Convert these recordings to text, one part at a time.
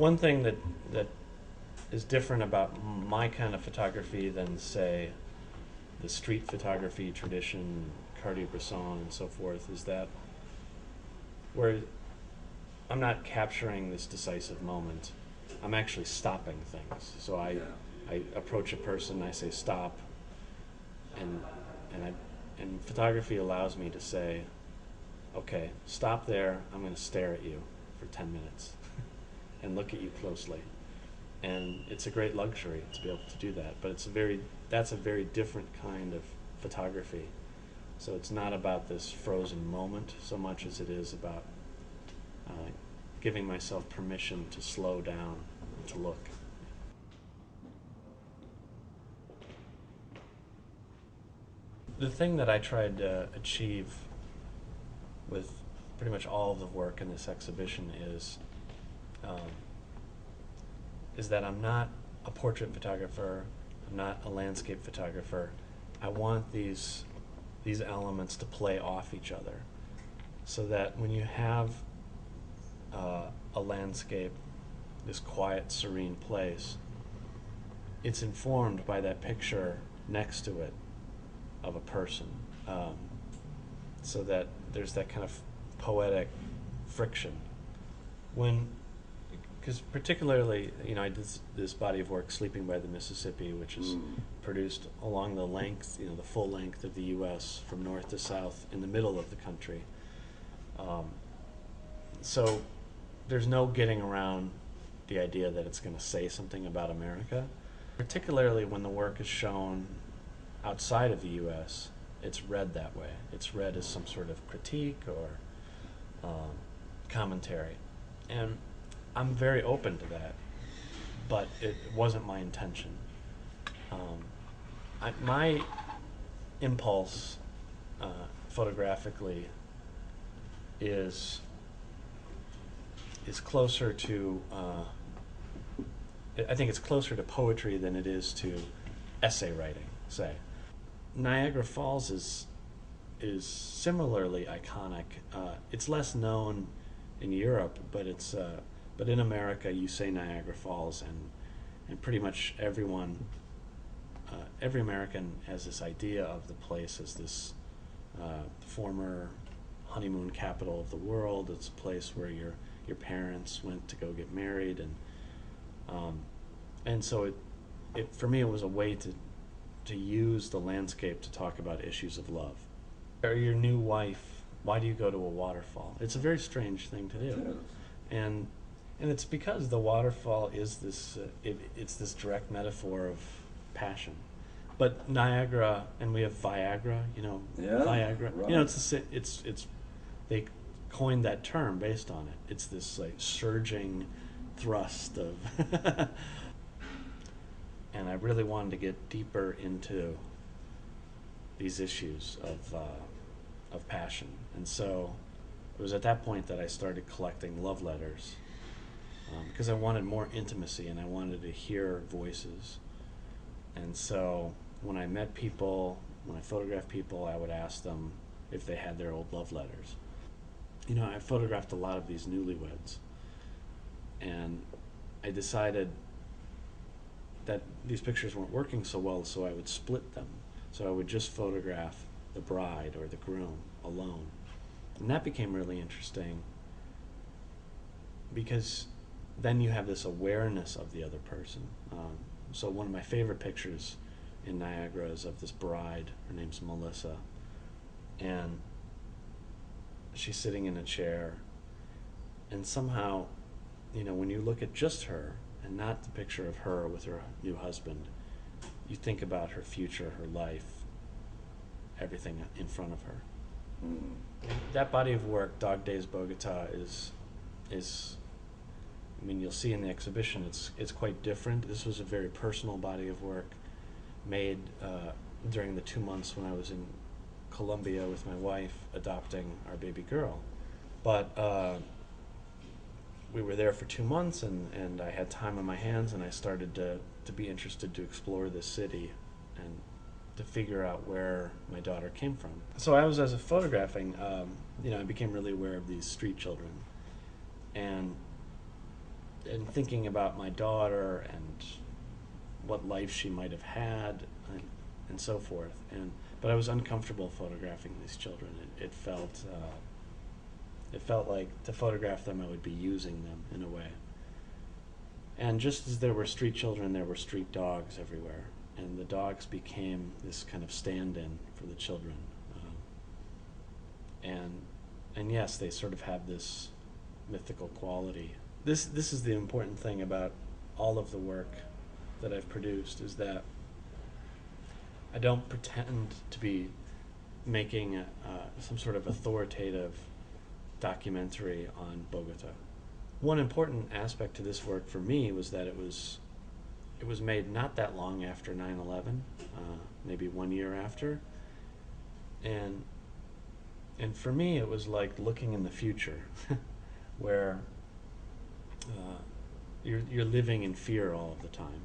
One thing that is different about my kind of photography than, say, the street photography tradition, Cartier-Bresson and so forth, is that where I'm not capturing this decisive moment. I'm actually stopping things. So I approach a person, I say stop, and photography allows me to say, okay, stop there, I'm going to stare at you for 10 minutes and look at you closely. And it's a great luxury to be able to do that, but that's a very different kind of photography. So it's not about this frozen moment so much as it is about giving myself permission to slow down and to look. The thing that I tried to achieve with pretty much all of the work in this exhibition is that I'm not a portrait photographer, I'm not a landscape photographer. I want these elements to play off each other, so that when you have a landscape, this quiet, serene place, it's informed by that picture next to it of a person, so that there's that kind of poetic friction. Because particularly, I did this body of work, Sleeping by the Mississippi, which is produced along the length, the full length of the U.S. from north to south in the middle of the country. So there's no getting around the idea that it's going to say something about America. Particularly when the work is shown outside of the U.S., it's read that way. It's read as some sort of critique or commentary. And I'm very open to that, but it wasn't my intention. My impulse photographically is closer to, I think it's closer to poetry than it is to essay writing, say. Niagara Falls is similarly iconic. It's less known in Europe, but but in America you say Niagara Falls, and pretty much everyone, every American has this idea of the place as this former honeymoon capital of the world. It's a place where your parents went to go get married, and so it for me it was a way to use the landscape to talk about issues of love. Or your new wife, why do you go to a waterfall? It's a very strange thing to do, and it's because the waterfall is this it's this direct metaphor of passion. But Niagara, and we have Viagra, Viagra, right. it's they coined that term based on it. It's this like surging thrust of and I really wanted to get deeper into these issues of passion. And so it was at that point that I started collecting love letters, because I wanted more intimacy and I wanted to hear voices. And so when I met people, when I photographed people, I would ask them if they had their old love letters. I photographed a lot of these newlyweds, and I decided that these pictures weren't working so well, so I would split them. So I would just photograph the bride or the groom alone. And that became really interesting, because then you have this awareness of the other person. So one of my favorite pictures in Niagara is of this bride. Her name's Melissa, and she's sitting in a chair, and somehow, when you look at just her and not the picture of her with her new husband, you think about her future, her life, everything in front of her. That body of work, Dog Days Bogotá, is you'll see in the exhibition, it's quite different. This was a very personal body of work made during the 2 months when I was in Colombia with my wife adopting our baby girl. But we were there for 2 months, and I had time on my hands, and I started to be interested to explore this city and to figure out where my daughter came from. So as I was photographing, I became really aware of these street children. And and thinking about my daughter and what life she might have had and so forth. But I was uncomfortable photographing these children. It felt like to photograph them I would be using them in a way. And just as there were street children, there were street dogs everywhere. And the dogs became this kind of stand-in for the children. And yes, they sort of have this mythical quality. This is the important thing about all of the work that I've produced, is that I don't pretend to be making some sort of authoritative documentary on Bogotá. One important aspect to this work for me was that it was made not that long after 9/11, maybe 1 year after, and for me it was like looking in the future, where you're living in fear all of the time,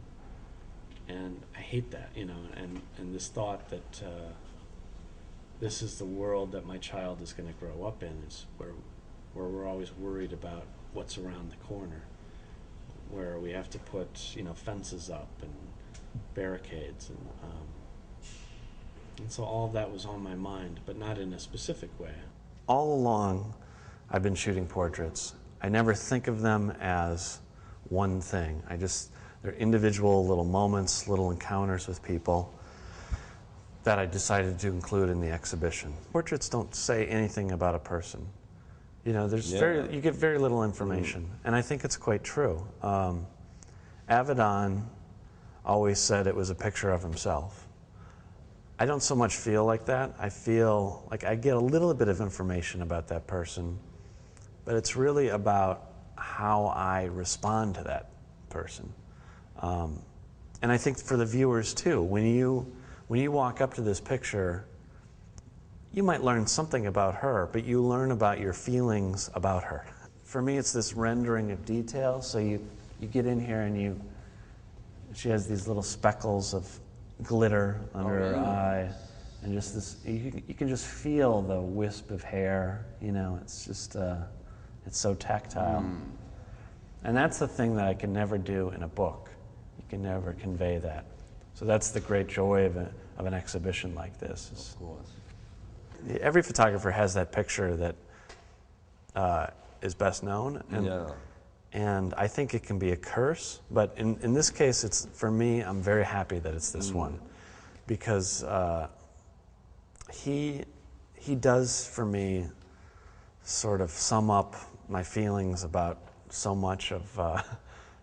and I hate that, you know, and this thought that this is the world that my child is going to grow up in, is where we're always worried about what's around the corner, where we have to put, you know, fences up and barricades, and so all of that was on my mind, but not in a specific way. All along, I've been shooting portraits. I never think of them as one thing. They're individual little moments, little encounters with people that I decided to include in the exhibition. Portraits don't say anything about a person. You know, you get very little information, and I think it's quite true. Avedon always said it was a picture of himself. I don't so much feel like that. I feel like I get a little bit of information about that person, but it's really about how I respond to that person. And I think for the viewers too, when you walk up to this picture, you might learn something about her, but you learn about your feelings about her. For me, it's this rendering of detail. So you get in here and she has these little speckles of glitter under her eye, and just this, you can just feel the wisp of hair, you know, it's just, it's so tactile. And that's the thing that I can never do in a book. You can never convey that. So that's the great joy of an exhibition like this. Of course. Every photographer has that picture that is best known, and I think it can be a curse, but in this case, for me, I'm very happy that it's this one, because he does, for me, sort of sum up my feelings about so much of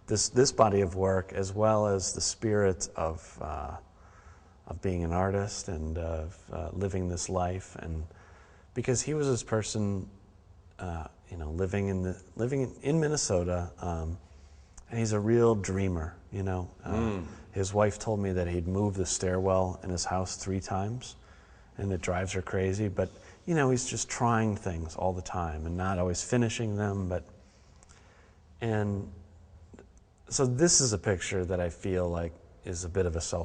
this body of work, as well as the spirit of being an artist and of living this life, and because he was this person, you know, living in Minnesota, and he's a real dreamer. You know, his wife told me that he'd moved the stairwell in his house 3 times, and it drives her crazy. But you know, he's just trying things all the time and not always finishing them. And so this is a picture that I feel like is a bit of a self